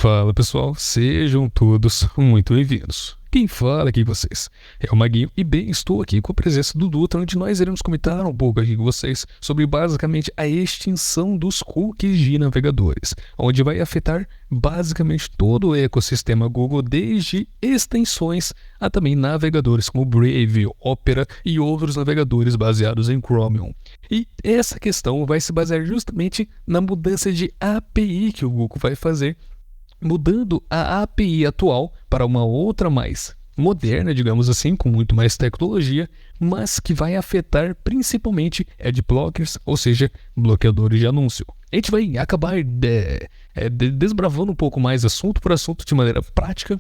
Fala pessoal, sejam todos muito bem-vindos. Quem fala aqui com vocês é o Maguinho e bem, estou aqui com a presença do Dutra, onde nós iremos comentar um pouco aqui com vocês sobre basicamente a extinção dos cookies de navegadores, onde vai afetar basicamente todo o ecossistema Google, desde extensões a também navegadores como Brave, Opera e outros navegadores baseados em Chromium. E essa questão vai se basear justamente na mudança de API que o Google vai fazer, mudando a API atual para uma outra mais moderna, digamos assim, com muito mais tecnologia, mas que vai afetar principalmente adblockers, ou seja, bloqueadores de anúncio. A gente vai acabar desbravando um pouco mais assunto por assunto de maneira prática,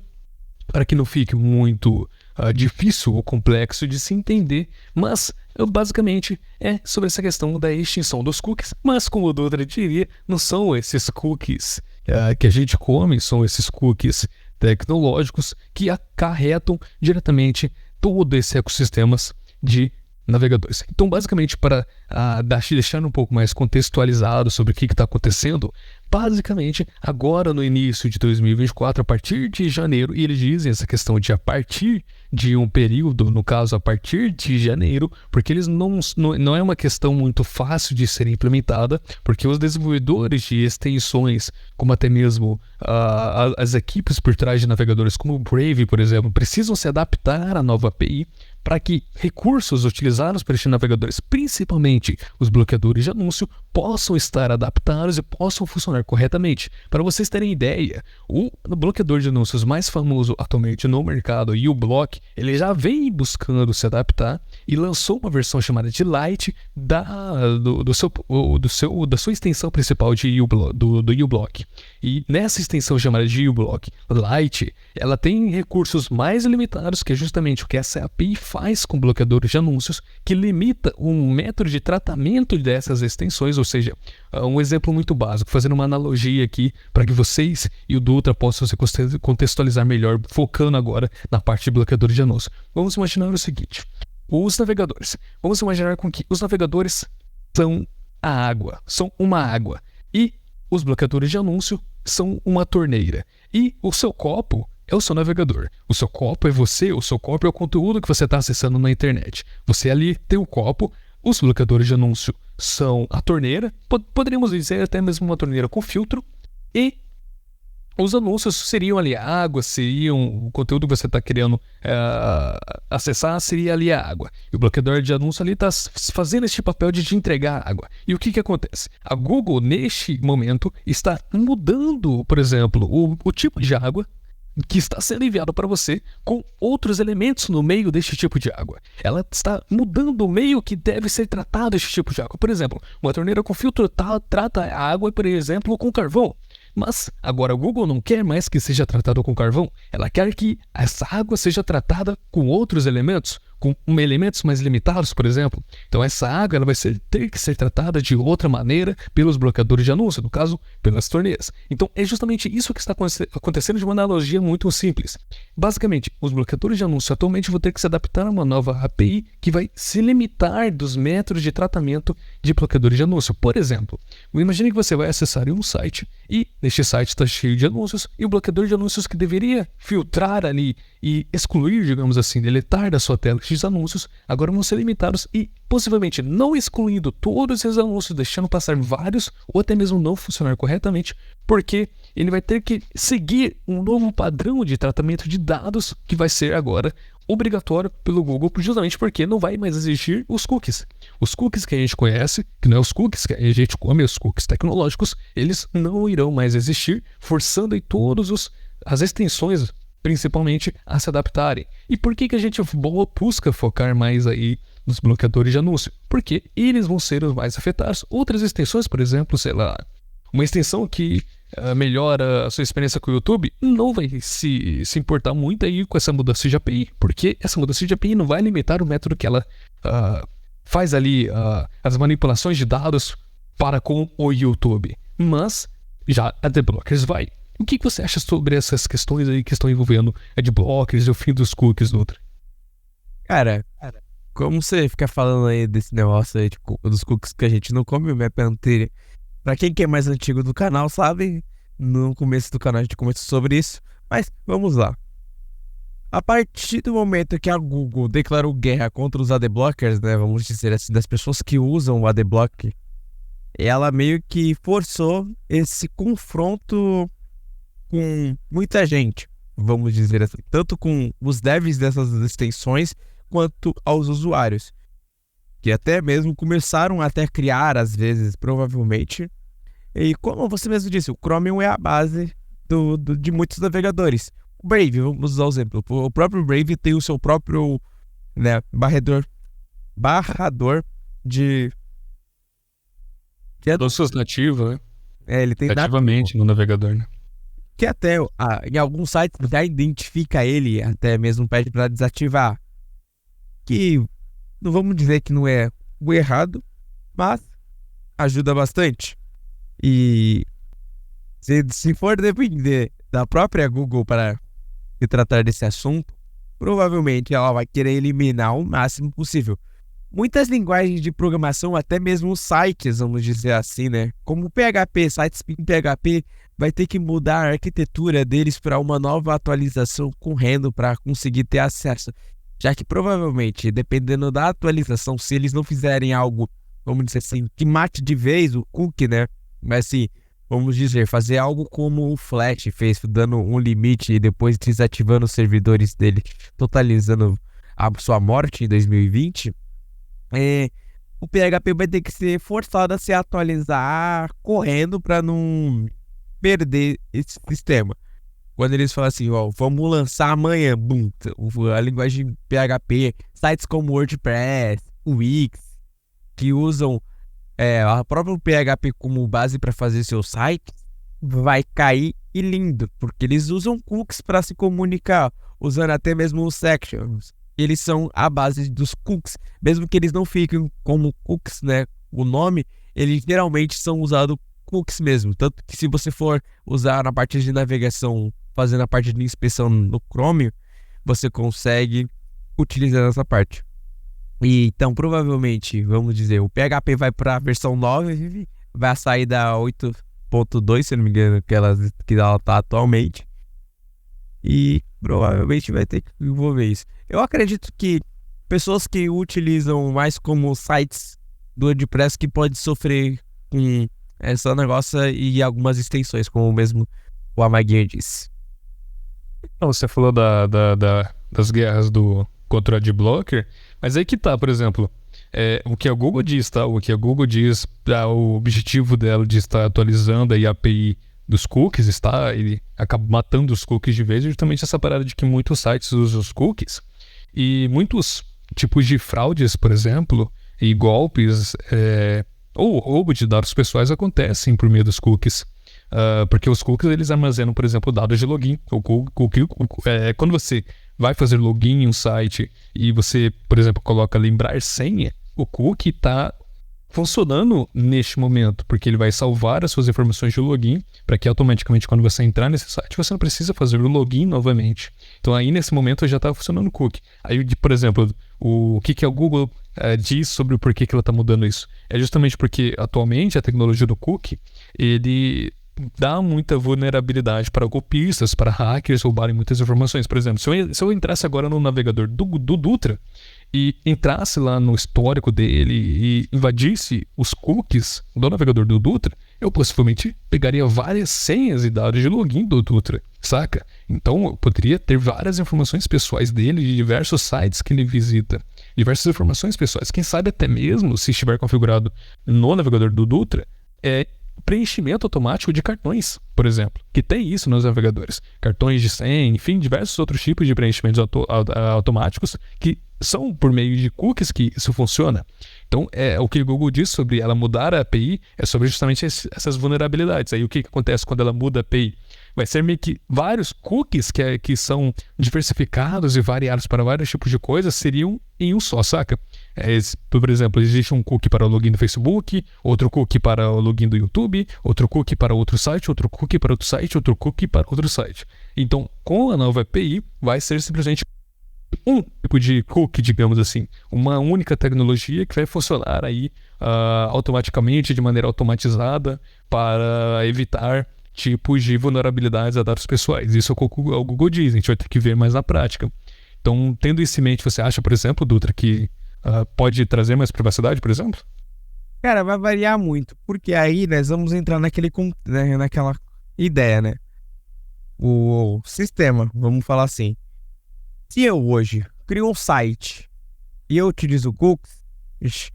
para que não fique muito difícil ou complexo de se entender, mas basicamente é sobre essa questão da extinção dos cookies, mas como o Dutra diria, não são esses cookies que a gente come, são esses cookies tecnológicos que acarretam diretamente todo esse ecossistema de navegadores. Então, basicamente, para deixar um pouco mais contextualizado sobre o que está acontecendo, basicamente, agora no início de 2024, a partir de janeiro, e eles dizem essa questão de a partir de um período, no caso, a partir de janeiro, porque eles não é uma questão muito fácil de ser implementada, porque os desenvolvedores de extensões, como até mesmo as equipes por trás de navegadores como o Brave, por exemplo, precisam se adaptar à nova API, para que recursos utilizados por estes navegadores, principalmente os bloqueadores de anúncio, possam estar adaptados e possam funcionar corretamente. Para vocês terem ideia, o bloqueador de anúncios mais famoso atualmente no mercado, o uBlock, ele já vem buscando se adaptar e lançou uma versão chamada de Lite da sua extensão principal do uBlock. E nessa extensão chamada de uBlock Lite, ela tem recursos mais limitados, que é justamente o que essa API faz com bloqueadores de anúncios, que limita um método de tratamento dessas extensões, ou seja, um exemplo muito básico, fazendo uma analogia aqui para que vocês e o Dutra possam se contextualizar melhor, focando agora na parte de bloqueadores de anúncios. Vamos imaginar o seguinte, vamos imaginar com que os navegadores são a água, são uma água, e os bloqueadores de anúncio são uma torneira, e o seu copo é o seu navegador. O seu copo é você, o seu copo é o conteúdo que você está acessando na internet. Você ali tem o copo, os bloqueadores de anúncio são a torneira, poderíamos dizer até mesmo uma torneira com filtro, e os anúncios seriam ali a água, seriam o conteúdo que você está querendo acessar, seria ali a água. E o bloqueador de anúncio ali está fazendo esse papel de te entregar a água. E o que acontece? A Google, neste momento, está mudando, por exemplo, o tipo de água que está sendo enviado para você com outros elementos no meio deste tipo de água. Ela está mudando o meio que deve ser tratado este tipo de água. Por exemplo, uma torneira com filtro trata a água, por exemplo, com carvão. Mas agora o Google não quer mais que seja tratado com carvão. Ela quer que essa água seja tratada com outros elementos, com elementos mais limitados, por exemplo. Então essa água ela vai ter que ser tratada de outra maneira pelos bloqueadores de anúncio, no caso, pelas torneiras. Então é justamente isso que está acontecendo de uma analogia muito simples. Basicamente, os bloqueadores de anúncio atualmente vão ter que se adaptar a uma nova API que vai se limitar dos métodos de tratamento de bloqueadores de anúncio. Por exemplo, imagine que você vai acessar um site e neste site está cheio de anúncios, e o bloqueador de anúncios que deveria filtrar ali e excluir, digamos assim, deletar da sua tela esses anúncios, agora vão ser limitados e possivelmente não excluindo todos esses anúncios, deixando passar vários ou até mesmo não funcionar corretamente, porque ele vai ter que seguir um novo padrão de tratamento de dados que vai ser agora obrigatório pelo Google, justamente porque não vai mais existir os cookies. Os cookies que a gente conhece, que não é os cookies que a gente come, os cookies tecnológicos, eles não irão mais existir, forçando aí todas as extensões, principalmente, a se adaptarem. E por que a gente busca focar mais aí nos bloqueadores de anúncio? Porque eles vão ser os mais afetados. Outras extensões, por exemplo, sei lá, uma extensão que melhora a sua experiência com o YouTube, não vai se importar muito aí com essa mudança de API, porque essa mudança de API não vai limitar o método que ela faz ali as manipulações de dados para com o YouTube. Mas já a adblockers vai. O que você acha sobre essas questões aí que estão envolvendo adblockers e o fim dos cookies, Dutra? Cara, como você fica falando aí desse negócio aí, tipo, dos cookies que a gente não come, me perguntei. Pra quem que é mais antigo do canal, sabe? No começo do canal a gente conversou sobre isso, mas vamos lá. A partir do momento que a Google declarou guerra contra os adblockers, né, vamos dizer assim, das pessoas que usam o adblock, ela meio que forçou esse confronto com muita gente, vamos dizer assim, tanto com os devs dessas extensões quanto aos usuários, que até mesmo começaram até a criar, às vezes, provavelmente. E como você mesmo disse, o Chromium é a base de muitos navegadores. O Brave, vamos usar o exemplo. O próprio Brave tem o seu próprio, né, barrador de Doces nativa, né? ele tem Nativamente no navegador, né? que até em alguns sites já identifica ele, até mesmo pede para desativar. Que não vamos dizer que não é o errado, mas ajuda bastante. E se for depender da própria Google para se tratar desse assunto, provavelmente ela vai querer eliminar o máximo possível. Muitas linguagens de programação, até mesmo os sites, vamos dizer assim, né? Como o PHP, sites em PHP, vai ter que mudar a arquitetura deles para uma nova atualização correndo para conseguir ter acesso. Já que provavelmente, dependendo da atualização, se eles não fizerem algo, vamos dizer assim, que mate de vez o cookie, né? Mas assim, vamos dizer, fazer algo como o Flash fez, dando um limite e depois desativando os servidores dele, totalizando a sua morte em 2020, o PHP vai ter que ser forçado a se atualizar correndo para não perder esse sistema. Quando eles falam assim, ó, vamos lançar amanhã, boom, a linguagem PHP, sites como WordPress, Wix, que usam a própria PHP como base para fazer seus sites, vai cair e lindo, porque eles usam cookies para se comunicar, usando até mesmo os sections. Eles são a base dos cookies, mesmo que eles não fiquem como cookies, né? O nome, eles geralmente são usados cookies mesmo. Tanto que se você for usar na parte de navegação, fazendo a parte de inspeção no Chromium, você consegue utilizar essa parte. E então, provavelmente, vamos dizer, o PHP vai para a versão 9, vai sair da 8.2, se não me engano, que ela está atualmente. E provavelmente vai ter que envolver isso. Eu acredito que pessoas que utilizam mais como sites do WordPress que podem sofrer com essa negócio e algumas extensões, como mesmo o Amaguinho disse. Não, você falou das guerras contra o adblocker, mas aí que tá, por exemplo, o que a Google diz, tá? O que a Google diz, o objetivo dela de estar atualizando a API dos cookies, ele acaba matando os cookies de vez, justamente essa parada de que muitos sites usam os cookies e muitos tipos de fraudes, por exemplo, e golpes ou roubo de dados pessoais acontecem por meio dos cookies. Porque os cookies, eles armazenam, por exemplo, dados de login. Quando você vai fazer login em um site e você, por exemplo, coloca lembrar senha, o cookie está funcionando neste momento, porque ele vai salvar as suas informações de login para que automaticamente quando você entrar nesse site você não precisa fazer o login novamente. Então aí nesse momento já está funcionando o cookie. Aí, por exemplo, o que a Google diz sobre o porquê que ela está mudando isso? É justamente porque atualmente a tecnologia do cookie, ele dá muita vulnerabilidade para golpistas, para hackers roubarem muitas informações. Por exemplo, se eu entrasse agora no navegador do Dutra e entrasse lá no histórico dele e invadisse os cookies do navegador do Dutra, eu possivelmente pegaria várias senhas e dados de login do Dutra, saca? Então eu poderia ter várias informações pessoais dele, de diversos sites que ele visita, diversas informações pessoais. Quem sabe até mesmo, se estiver configurado no navegador do Dutra, preenchimento automático de cartões, por exemplo, que tem isso nos navegadores, cartões de senha, enfim, diversos outros tipos de preenchimentos automáticos que são por meio de cookies que isso funciona. Então, o que o Google diz sobre ela mudar a API é sobre justamente essas vulnerabilidades. Aí o que acontece quando ela muda a API? Vai ser meio que vários cookies que são diversificados e variados para vários tipos de coisas seriam em um só, saca? Por exemplo, existe um cookie para o login do Facebook, outro cookie para o login do YouTube, outro cookie para outro site, outro cookie para outro site, outro cookie para outro site. Então, com a nova API, vai ser simplesmente um tipo de cookie, digamos assim, uma única tecnologia que vai funcionar aí automaticamente, de maneira automatizada, para evitar tipos de vulnerabilidades a dados pessoais. Isso é o que o Google diz, a gente vai ter que ver mais na prática. Então, tendo isso em mente, você acha, por exemplo, Dutra, que pode trazer mais privacidade, por exemplo? Cara, vai variar muito, porque aí nós vamos entrar naquela ideia, né? O sistema, vamos falar assim. Se eu hoje crio um site e eu utilizo cookies,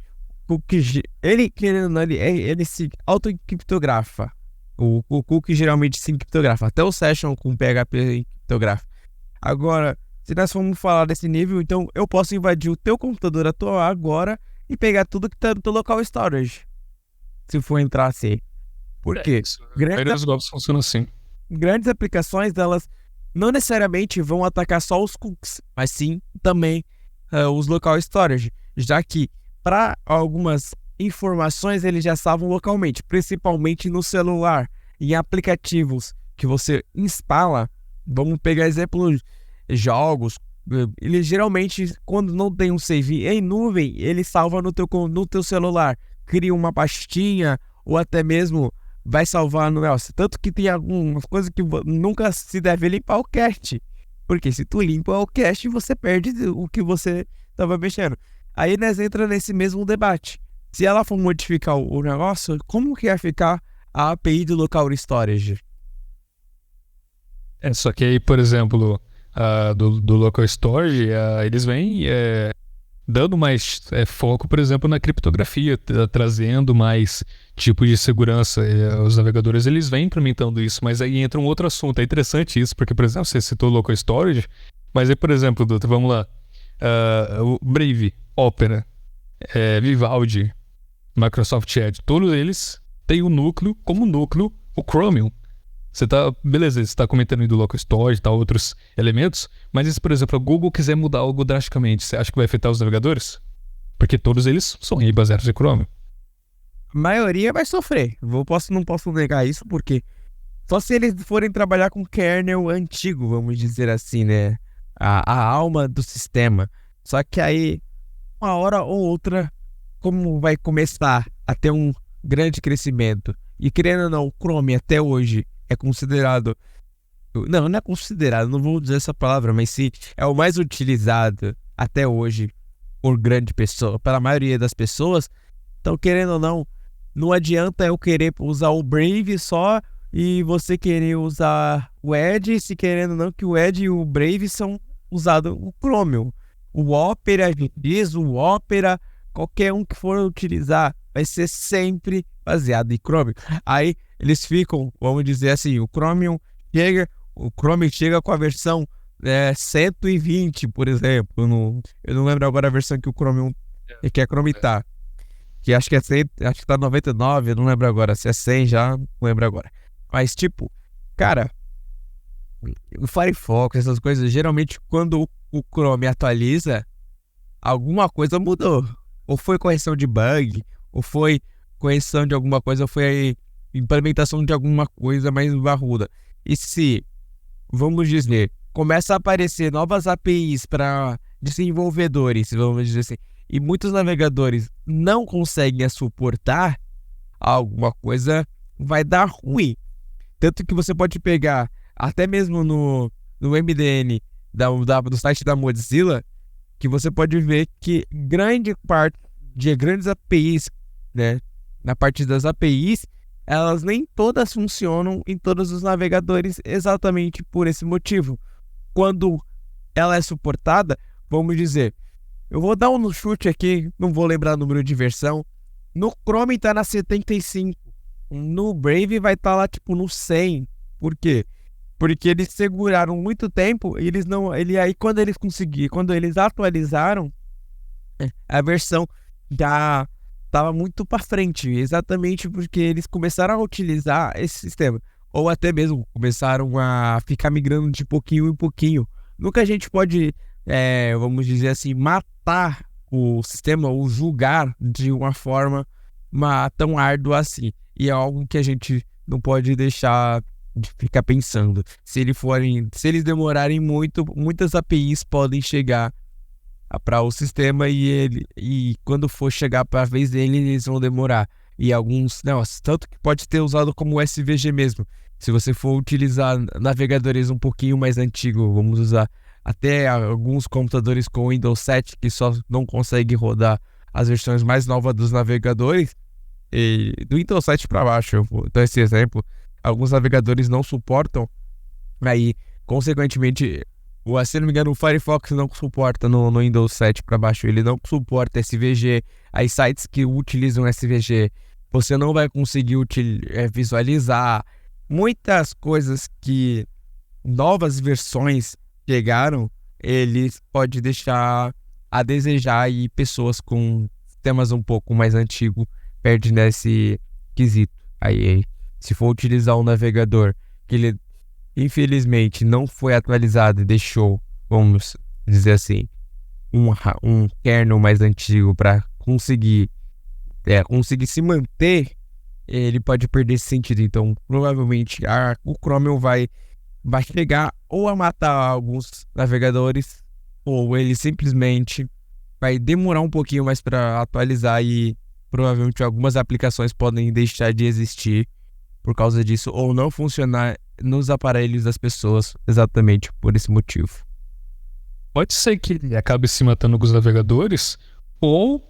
ele querendo ou não, ele se auto-encriptografa. O cookie geralmente se encriptografa, até o session com PHP encriptografa. Agora, se nós formos falar desse nível, então eu posso invadir o teu computador atual agora e pegar tudo que tá no teu local storage. Se for entrar assim. Por quê? Vários golpes funcionam assim. Grandes aplicações, elas não necessariamente vão atacar só os cookies, mas sim também os local storage, já que para algumas informações eles já salvam localmente, principalmente no celular, em aplicativos que você instala. Vamos pegar exemplos jogos. Ele geralmente, quando não tem um save em nuvem, ele salva no teu celular, cria uma pastinha ou até mesmo vai salvar no Else. Tanto que tem algumas coisas que nunca se deve limpar o cache, porque se tu limpa o cache, você perde o que você estava mexendo. Aí nós entra nesse mesmo debate. Se ela for modificar o negócio, como que vai ficar a API do local storage? Só que aí, por exemplo, do local storage, eles vêm dando mais foco, por exemplo, na criptografia, trazendo mais tipos de segurança. Os navegadores, eles vêm implementando isso, mas aí entra um outro assunto. É interessante isso, porque, por exemplo, você citou local storage, mas aí, por exemplo, Dutra, vamos lá. O Brave, Opera, Vivaldi, Microsoft Edge, todos eles têm como núcleo o Chromium. Beleza, você tá comentando aí do local storage e tal, outros elementos, mas se, por exemplo, a Google quiser mudar algo drasticamente, você acha que vai afetar os navegadores? Porque todos eles são baseados em Chromium. A maioria vai sofrer. Não posso negar isso, porque só se eles forem trabalhar com kernel antigo, vamos dizer assim, né? A alma do sistema. Só que aí, uma hora ou outra, como vai começar a ter um grande crescimento, e querendo ou não, o Chrome até hoje é considerado... Não é considerado, não vou dizer essa palavra, mas sim, é o mais utilizado até hoje por grande pessoa, pela maioria das pessoas. Então, querendo ou não, não adianta eu querer usar o Brave só e você querer usar o Edge, se querendo ou não, que o Edge e o Brave são usados o Chromium. O Opera, o Opera, qualquer um que for utilizar, vai ser sempre baseado em Chromium. Aí eles ficam, vamos dizer assim, o Chromium chega com a versão 120, por exemplo. Eu não lembro agora a versão que o Chromium quer cromitar. Que acho que é 100, acho que tá 99, eu não lembro agora. Se é 100 já, não lembro agora. Mas tipo, cara, o Firefox, essas coisas, geralmente quando o Chrome atualiza, alguma coisa mudou. Ou foi correção de bug, ou foi correção de alguma coisa, ou foi implementação de alguma coisa mais barruda. E se, vamos dizer, começa a aparecer novas APIs para desenvolvedores, vamos dizer assim, e muitos navegadores não conseguem suportar, alguma coisa vai dar ruim. Tanto que você pode pegar, até mesmo no MDN do site da Mozilla, que você pode ver que grande parte de grandes APIs, né, na parte das APIs, elas nem todas funcionam em todos os navegadores exatamente por esse motivo. Quando ela é suportada, vamos dizer, eu vou dar um chute aqui, não vou lembrar o número de versão. No Chrome tá na 75, no Brave vai estar lá tipo no 100. Por quê? Porque eles seguraram muito tempo, aí quando eles atualizaram, a versão já estava muito para frente, exatamente porque eles começaram a utilizar esse sistema, ou até mesmo começaram a ficar migrando de pouquinho em pouquinho. Nunca a gente pode, vamos dizer assim, matar o sistema ou julgar de uma forma tão árdua assim, e é algo que a gente não pode deixar de ficar pensando. Se eles demorarem muito, muitas APIs podem chegar para o sistema e quando for chegar para a vez dele, eles vão demorar. E alguns, não, tanto que pode ter usado como SVG mesmo. Se você for utilizar navegadores um pouquinho mais antigos, vamos usar até alguns computadores com Windows 7 que só não conseguem rodar as versões mais novas dos navegadores, e do Windows 7 para baixo, eu vou dar esse exemplo, alguns navegadores não suportam, aí, consequentemente, se não me engano, o Firefox não suporta no Windows 7 para baixo, ele não suporta SVG, aí sites que utilizam SVG, você não vai conseguir visualizar muitas coisas que novas versões chegaram, eles pode deixar a desejar e pessoas com sistemas um pouco mais antigos perdem nesse quesito. Aí, se for utilizar um navegador que ele infelizmente não foi atualizado e deixou, vamos dizer assim, um kernel mais antigo para conseguir se manter, ele pode perder esse sentido. Então, provavelmente, o Chromium vai chegar ou a matar alguns navegadores, ou ele simplesmente vai demorar um pouquinho mais para atualizar e provavelmente algumas aplicações podem deixar de existir por causa disso, ou não funcionar nos aparelhos das pessoas exatamente por esse motivo. Pode ser que ele acabe se matando com os navegadores, ou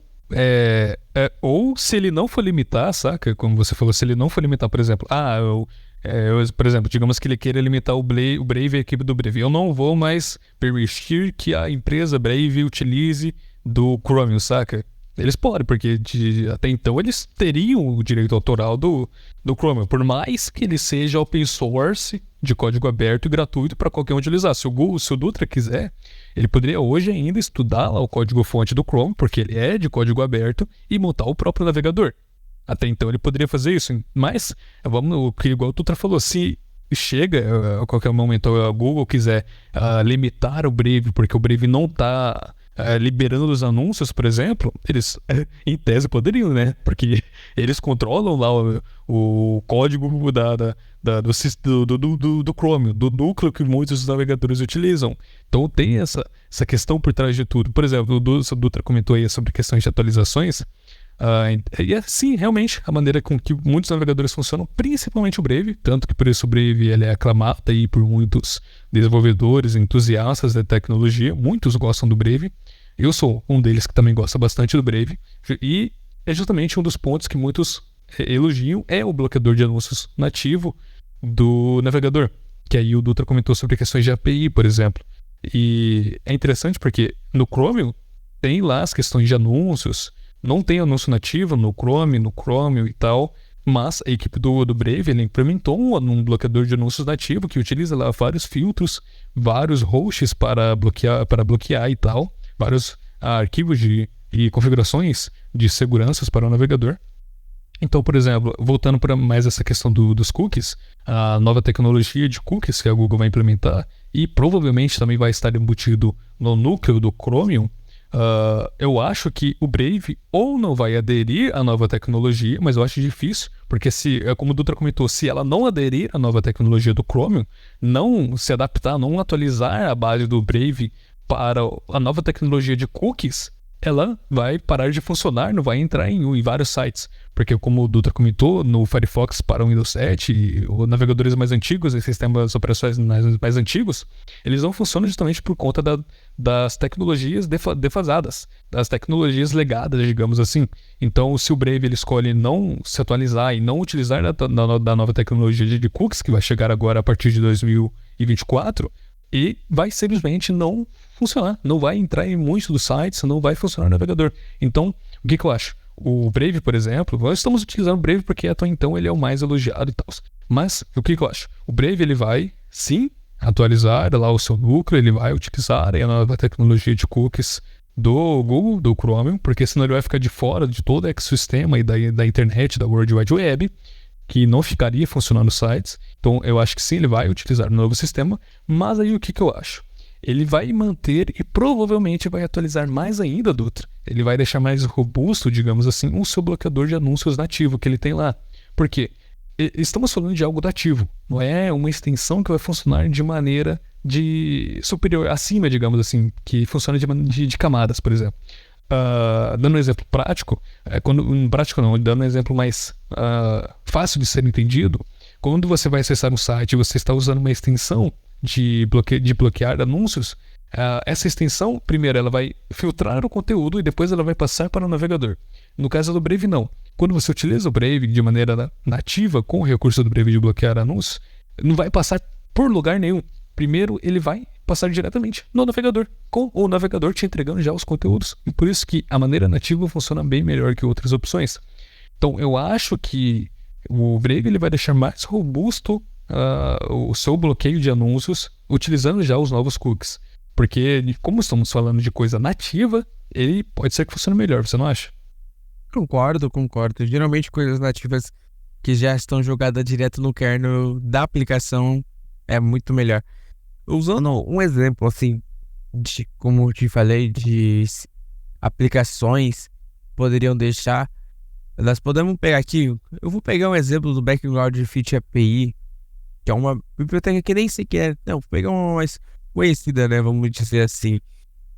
se ele não for limitar, saca? Como você falou, se ele não for limitar, por exemplo, por exemplo, digamos que ele queira limitar o Brave e a equipe do Brave. Eu não vou mais permitir que a empresa Brave utilize do Chromium, saca? Eles podem, porque até então eles teriam o direito autoral do Chromium, por mais que ele seja open source, de código aberto e gratuito para qualquer um utilizar. Se o Dutra quiser, ele poderia hoje ainda estudar lá o código-fonte do Chrome, porque ele é de código aberto, e montar o próprio navegador. Até então ele poderia fazer isso, mas igual o Dutra falou, se chega a qualquer momento a Google quiser limitar o Brave, porque o Brave não está liberando os anúncios, por exemplo, eles em tese poderiam, né? Porque eles controlam lá o código do Chromium, do núcleo que muitos dos navegadores utilizam. Então tem essa questão por trás de tudo. Por exemplo, o Dutra comentou aí sobre questões de atualizações. E é sim, realmente, a maneira com que muitos navegadores funcionam, principalmente o Brave, tanto que por isso o Brave ele é aclamado aí por muitos desenvolvedores, entusiastas da tecnologia, muitos gostam do Brave. Eu sou um deles que também gosta bastante do Brave, e é justamente um dos pontos que muitos elogiam, é o bloqueador de anúncios nativo do navegador, que aí o Dutra comentou sobre questões de API, por exemplo. E é interessante porque no Chromium tem lá as questões de anúncios. Não tem anúncio nativo no Chromium e tal, mas a equipe do Brave ele implementou um bloqueador de anúncios nativo que utiliza lá vários filtros, vários hosts para bloquear e tal, vários arquivos e configurações de seguranças para o navegador. Então, por exemplo, voltando para mais essa questão dos cookies, a nova tecnologia de cookies que a Google vai implementar e provavelmente também vai estar embutido no núcleo do Chromium, eu acho que o Brave ou não vai aderir à nova tecnologia, mas eu acho difícil, porque como o Dutra comentou, se ela não aderir à nova tecnologia do Chromium, não se adaptar, não atualizar a base do Brave para a nova tecnologia de cookies, ela vai parar de funcionar, não vai entrar em vários sites. Porque como o Dutra comentou, no Firefox para o Windows 7, os navegadores mais antigos e sistemas operacionais mais antigos, eles não funcionam justamente por conta das tecnologias defasadas, das tecnologias legadas, digamos assim. Então, se o Brave ele escolhe não se atualizar e não utilizar da nova tecnologia de cookies, que vai chegar agora a partir de 2024, e vai simplesmente não funcionar, não vai entrar em muitos dos sites, não vai funcionar o navegador. Então, o que eu acho? O Brave, por exemplo, nós estamos utilizando o Brave porque até então ele é o mais elogiado e tal. Mas, o que eu acho? O Brave ele vai, sim, atualizar lá o seu núcleo, ele vai utilizar a nova tecnologia de cookies do Google, do Chromium, porque senão ele vai ficar de fora de todo o ecossistema e da internet, da World Wide Web, que não ficaria funcionando os sites. Então, eu acho que sim, ele vai utilizar o novo sistema, mas aí o que eu acho? Ele vai manter e provavelmente vai atualizar mais ainda, Dutra. Ele vai deixar mais robusto, digamos assim, o seu bloqueador de anúncios nativo que ele tem lá. Por quê? Estamos falando de algo nativo, não é uma extensão que vai funcionar de maneira superior, acima, digamos assim, que funciona de camadas, por exemplo. Dando um exemplo prático, dando um exemplo mais fácil de ser entendido, Quando você vai acessar um site e você está usando uma extensão de bloquear anúncios, essa extensão, primeiro, ela vai filtrar o conteúdo e depois ela vai passar para o navegador. No caso do Brave, não. Quando você utiliza o Brave de maneira nativa, com o recurso do Brave de bloquear anúncios, não vai passar por lugar nenhum. Primeiro, ele vai passar diretamente no navegador, com o navegador te entregando já os conteúdos. E por isso que a maneira nativa funciona bem melhor que outras opções. Então, eu acho que o Brave ele vai deixar mais robusto o seu bloqueio de anúncios utilizando já os novos cookies. Porque, como estamos falando de coisa nativa, ele pode ser que funcione melhor, você não acha? Concordo. Geralmente coisas nativas que já estão jogadas direto no kernel da aplicação é muito melhor. Usando um exemplo, assim, como eu te falei, de aplicações poderiam deixar. Nós podemos pegar aqui, eu vou pegar um exemplo do Background Fit API, que é uma biblioteca que nem sequer, não, vou pegar uma mais conhecida, né, vamos dizer assim,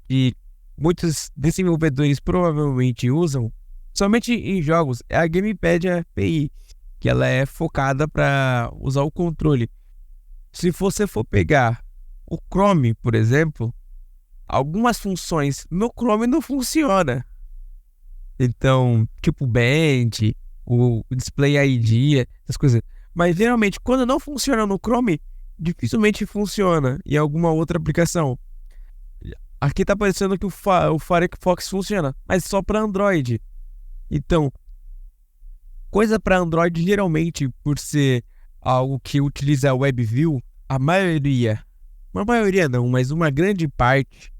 que muitos desenvolvedores provavelmente usam somente em jogos, é a Gamepad API, que ela é focada para usar o controle. Se você for pegar o Chrome, por exemplo, algumas funções no Chrome não funcionam. Então, tipo Band, o Display ID, essas coisas. Mas geralmente, quando não funciona no Chrome, dificilmente funciona em alguma outra aplicação. Aqui tá parecendo que o Firefox funciona, mas só para Android. Então, coisa para Android, geralmente, por ser algo que utiliza a WebView, uma maioria não, mas uma grande parte,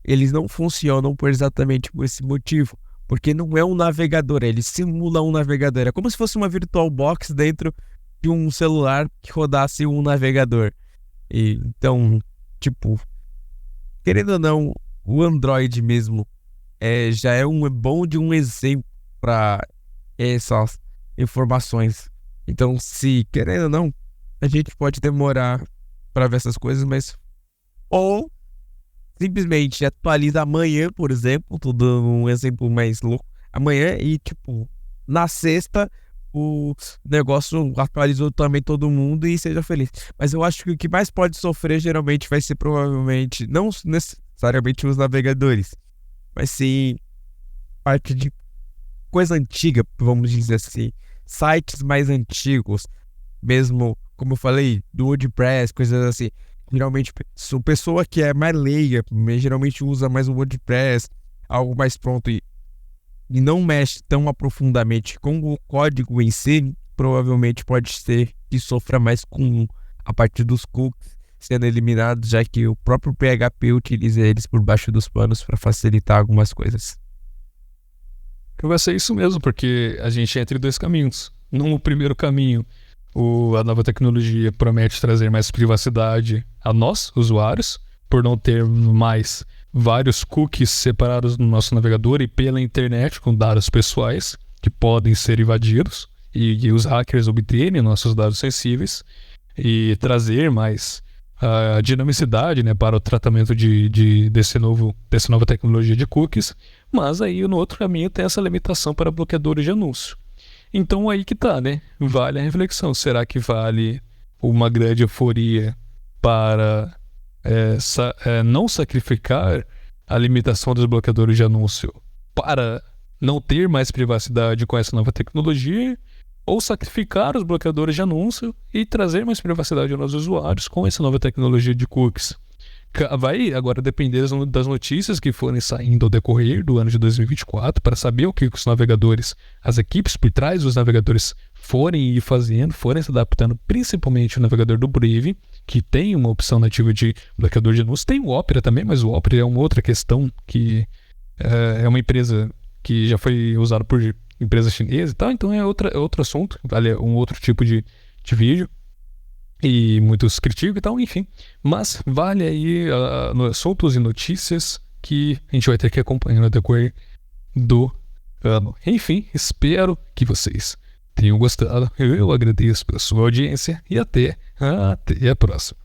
eles não funcionam exatamente por esse motivo. Porque não é um navegador, ele simula um navegador. É como se fosse uma VirtualBox dentro de um celular que rodasse um navegador. Então, tipo, querendo ou não, o Android mesmo já é um exemplo para essas informações. Então, se querendo ou não, a gente pode demorar para ver essas coisas, mas ou simplesmente atualiza amanhã, por exemplo, tô dando um exemplo mais louco, amanhã e tipo, na sexta o negócio atualizou também todo mundo e seja feliz. Mas eu acho que o que mais pode sofrer geralmente vai ser provavelmente, não necessariamente os navegadores, mas sim parte de coisa antiga, vamos dizer assim, sites mais antigos, mesmo, como eu falei, do WordPress, coisas assim. Geralmente, pessoa que é mais leiga, geralmente usa mais o WordPress, algo mais pronto e não mexe tão aprofundadamente com o código em si, provavelmente pode ser que sofra mais com a parte dos cookies sendo eliminados, já que o próprio PHP utiliza eles por baixo dos panos para facilitar algumas coisas. Vai ser isso mesmo, porque a gente é entre dois caminhos. No primeiro caminho, a nova tecnologia promete trazer mais privacidade a nós, usuários, por não ter mais vários cookies separados no nosso navegador e pela internet com dados pessoais que podem ser invadidos e os hackers obterem nossos dados sensíveis e trazer mais dinamicidade, né, para o tratamento dessa nova tecnologia de cookies. Mas aí no outro caminho tem essa limitação para bloqueadores de anúncio. Então aí que tá, né? Vale a reflexão. Será que vale uma grande euforia para não sacrificar a limitação dos bloqueadores de anúncio para não ter mais privacidade com essa nova tecnologia, ou sacrificar os bloqueadores de anúncio e trazer mais privacidade aos usuários com essa nova tecnologia de cookies? Vai agora depender das notícias que forem saindo ao decorrer do ano de 2024 para saber o que os navegadores, as equipes por trás dos navegadores forem ir fazendo, forem se adaptando, principalmente o navegador do Brave, que tem uma opção nativa de bloqueador de anúncios. Tem o Opera também, mas o Opera é uma outra questão que é uma empresa que já foi usada por empresa chinesa e tal, então é outro assunto, vale um outro tipo de vídeo. E muitos criticam e tal, enfim. Mas vale aí assuntos e notícias que a gente vai ter que acompanhar no decorrer do ano. Enfim, espero que vocês tenham gostado. Eu agradeço pela sua audiência e até a próxima.